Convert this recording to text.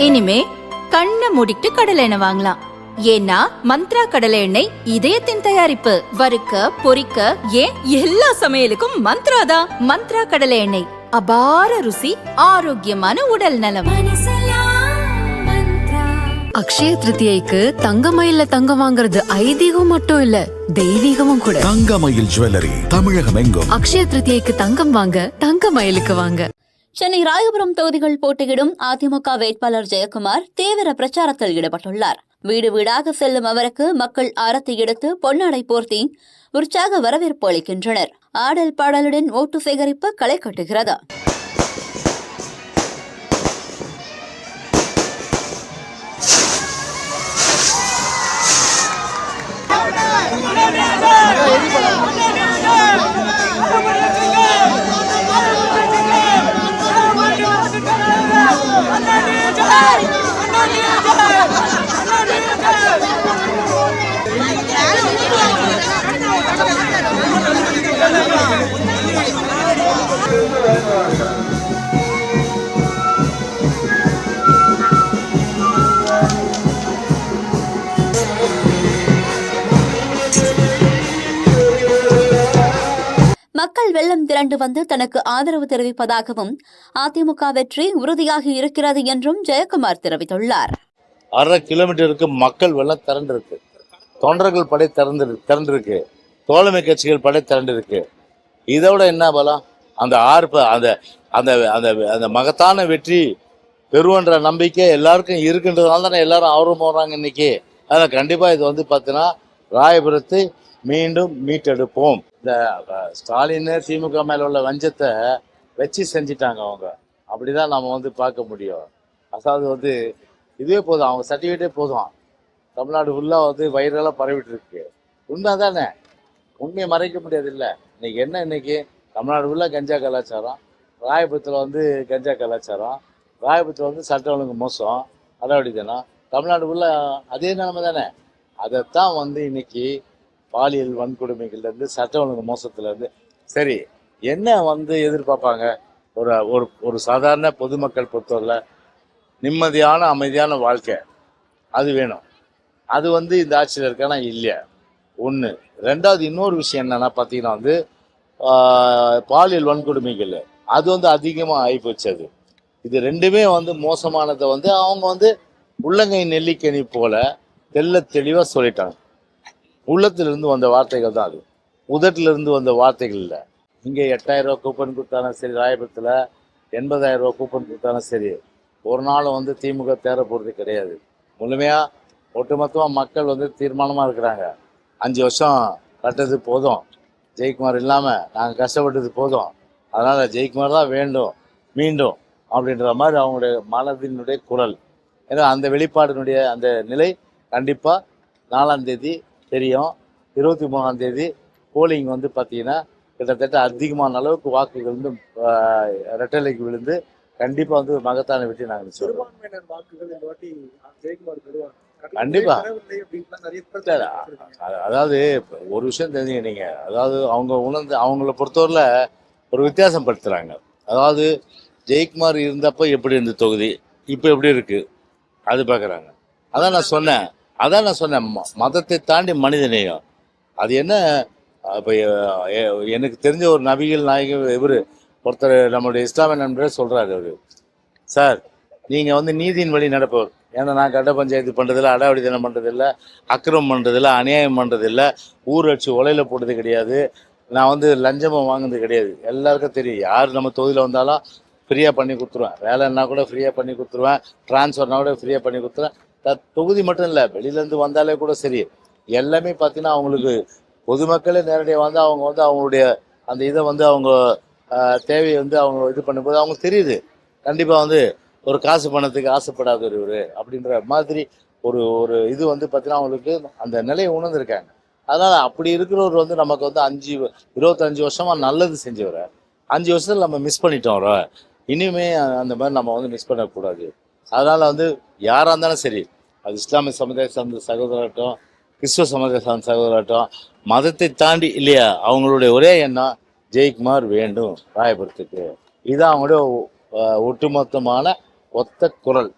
இனிமே கண்ணை மூடிட்டு கடலை எண்ணெய் வாங்கலாம். ஏன்னா மந்த்ரா கடலை எண்ணெய் இதயத்தின் தயாரிப்பு. வறுக்க பொரிக்க ஏன் எல்லா சமையலுக்கும் மந்த்ரா தான். மந்த்ரா கடலை எண்ணெய், அபார ருசி, ஆரோக்கியமான உடல் நலம். அக்ஷய திருத்தியைக்கு தங்கமயில்ல தங்கம் வாங்குறது ஐதீகம் மட்டும் இல்ல, தெய்வீகமும் கூட. தங்கமயில் ஜுவல்லரி தமிழகம் எங்கும். அக்ஷய திருத்தியைக்கு தங்கம் வாங்க தங்கமயிலுக்கு வாங்க. சென்னை ராயபுரம் தொகுதிகள் போட்டியிடும் அதிமுக வேட்பாளர் ஜெயக்குமார் தீவிர பிரச்சாரத்தில் ஈடுபட்டுள்ளார். வீடு வீடாக செல்லும் அவருக்கு மக்கள் ஆரத்தி எடுத்து பொன்னாடை போர்த்தி உற்சாக வரவேற்பு அளிக்கின்றனர். ஆடல் பாடலுடன் ஓட்டு சேகரிப்பு களை கட்டுகிறது. மக்கள் வெள்ளம் திரண்டு வந்து தனக்கு ஆதரவு தெரிவிப்பதாகவும் அதிமுக வெற்றி உறுதியாக இருக்கிறது என்றும் ஜெயக்குமார் தெரிவித்துள்ளார். 1/2 கிலோமீட்டருக்கு மக்கள் வெள்ளம் திரண்டிருக்கு. தொண்டர்கள் படை திரண்டிருக்கு. தோழமை கட்சிகள் படை திரண்டிருக்கு. இதோட என்ன பலம்? அந்த அந்த மகத்தான வெற்றி பெறுவன்ற நம்பிக்கை எல்லாருக்கும் இருக்குன்றதுனால தானே எல்லாரும் ஆர்வம் போடுறாங்க இன்னைக்கு. அதனால் கண்டிப்பாக இது வந்து பார்த்தீங்கன்னா ராயபுரத்தை மீண்டும் மீட்டெடுப்போம். இந்த ஸ்டாலின் திமுக மேல உள்ள வஞ்சத்தை வச்சு செஞ்சிட்டாங்க அவங்க. அப்படிதான் நம்ம வந்து பார்க்க முடியும். அதாவது வந்து இதுவே போதும், அவங்க சர்டிஃபிகேட்டே போதும். தமிழ்நாடு ஃபுல்லாக வந்து வைரலாக பரவிட்டு இருக்கு. உண்மை தானே, உண்மையை மறைக்க முடியாது. இல்லை இன்னைக்கு என்ன, இன்னைக்கு தமிழ்நாடு ஃபுல்லாக கஞ்சா கலாச்சாரம், ராயபுரத்தில் வந்து கஞ்சா கலாச்சாரம், ராயபுரத்தில் வந்து சட்ட ஒழுங்கு மோசம், அடாவடித்தனம், தமிழ்நாடு ஃபுல்லாக அதே நிலைமை தானே. அதைத்தான் வந்து இன்னைக்கு பாலியல் வன்கொடுமைகள்லேருந்து சட்ட ஒழுங்கு மோசத்துலேருந்து சரி என்ன வந்து எதிர்பார்ப்பாங்க? ஒரு சாதாரண பொதுமக்கள் பொறுத்தவரை நிம்மதியான அமைதியான வாழ்க்கை அது வேணும். அது வந்து இந்த ஆட்சியில் இருக்கானா இல்லையா? ஒன்று. ரெண்டாவது இன்னொரு விஷயம் என்னென்னா பார்த்தீங்கன்னா வந்து பாலியல் வன்கொடுமைகள் அது வந்து அதிகமாக ஆகிப்போச்சு. அது இது ரெண்டுமே வந்து மோசமானதை வந்து அவங்க வந்து உள்ளங்கை நெல்லிக்கனி போல தெள்ள தெளிவாக சொல்லிட்டாங்க. உள்ளத்திலிருந்து வந்த வார்த்தைகள் தான் அது, உதட்டிலிருந்து வந்த வார்த்தைகள் இல்லை. இங்கே 8000 ரூபா கூப்பன் கொடுத்தாலும் சரி, ராயபுரத்தில் 80,000 ரூபா கூப்பன் கொடுத்தாலும் சரி, ஒரு நாள் வந்து திமுக தேர போகிறது கிடையாது. முழுமையாக ஒட்டுமொத்தமாக மக்கள் வந்து தீர்மானமாக இருக்கிறாங்க. 5 வருஷம் கட்டது போதும், ஜெயக்குமார் இல்லாமல் நாங்கள் கஷ்டப்பட்டது போதும், அதனால் ஜெயக்குமார் தான் வேண்டும் மீண்டும் அப்படின்ற மாதிரி அவங்களுடைய மனதினுடைய குரல். ஏன்னா அந்த வெளிப்பாடினுடைய அந்த நிலை கண்டிப்பாக 4ஆம் தேதி தெரியும். 23ஆம் தேதி போலிங் வந்து பார்த்தீங்கன்னா கிட்டத்தட்ட அதிகமான அளவுக்கு வாக்குகள் வந்து ரெட்டலைக்கு விழுந்து கண்டிப்பாக வந்து மகத்தான வெற்றி நாங்கள் சொல்லுவோம். கண்டிப்பா. அதாவது ஒரு விஷயம் தெரிஞ்சுங்க நீங்க, அதாவது அவங்க உணர்ந்து அவங்கள பொறுத்தவரையில் ஒரு வித்தியாசம் படுத்துறாங்க. அதாவது ஜெயக்குமார் இருந்தப்போ எப்படி இருந்த தொகுதி இப்போ எப்படி இருக்கு அது பார்க்குறாங்க. அதான் நான் சொன்னேன் மதத்தை தாண்டி மனிதநேயம். அது என்ன, இப்போ எனக்கு தெரிஞ்ச ஒரு நபிகள் நாயகம் இவர் ஒருத்தர் நம்மளுடைய இஸ்லாமிய நண்பரே சொல்கிறாரு. அவர் சார் நீங்கள் வந்து நீதியின் வழி நடப்பவர். ஏன்னா நான் கட்ட பஞ்சாயத்து பண்ணுறதில்ல, அடாவடித்தனம் பண்ணுறதில்ல, அக்கிரமம் பண்ணுறதில்ல, அநியாயம் பண்ணுறதில்ல, ஊராட்சி உலையில் போட்டது கிடையாது, நான் வந்து லஞ்சமாக வாங்கினது கிடையாது. எல்லாருக்கும் தெரியும். யார் நம்ம தொகுதியில் வந்தாலும் ஃப்ரீயாக பண்ணி கொடுத்துருவேன். வேலைன்னா கூட ஃப்ரீயாக பண்ணி கொடுத்துருவேன். ட்ரான்ஸ்ஃபர்னா கூட ஃப்ரீயாக பண்ணி கொடுத்துருவேன். தொகுதி மட்டும் இல்லை, வெளியிலேருந்து வந்தாலே கூட சரி, எல்லாமே பார்த்தீங்கன்னா அவங்களுக்கு பொதுமக்களே நேரடியாக வந்து அவங்க வந்து அவங்களுடைய அந்த இதை வந்து அவங்க தேவையை வந்து அவங்க இது பண்ணும்போது அவங்களுக்கு தெரியுது. கண்டிப்பாக வந்து ஒரு காசு பணத்துக்கு ஆசைப்படாத ஒரு அப்படின்ற மாதிரி ஒரு இது வந்து பார்த்தீங்கன்னா அவங்களுக்கு அந்த நிலையை உணர்ந்துருக்காங்க. அதனால் அப்படி இருக்கிறவர் வந்து நமக்கு வந்து 25 வருஷமாக நல்லது செஞ்சவரை 5 வருஷத்தில் நம்ம மிஸ் பண்ணிட்டோம். வர இனிமே அந்த மாதிரி நம்ம வந்து மிஸ் பண்ணக்கூடாது. அதனால் வந்து யாராக இருந்தாலும் சரி, அது இஸ்லாமிய சமுதாய சார்ந்த சகோதராகட்டும், கிறிஸ்துவ சமுதாய சார்ந்த சகோதராகட்டும், மதத்தை தாண்டி இல்லையா அவங்களுடைய ஒரே எண்ணம் ஜெயக்குமார் வேண்டும் ராயபுரத்துக்கு. இதுதான் அவங்களுடைய ஒட்டுமொத்தமான ஒத்த குரல்.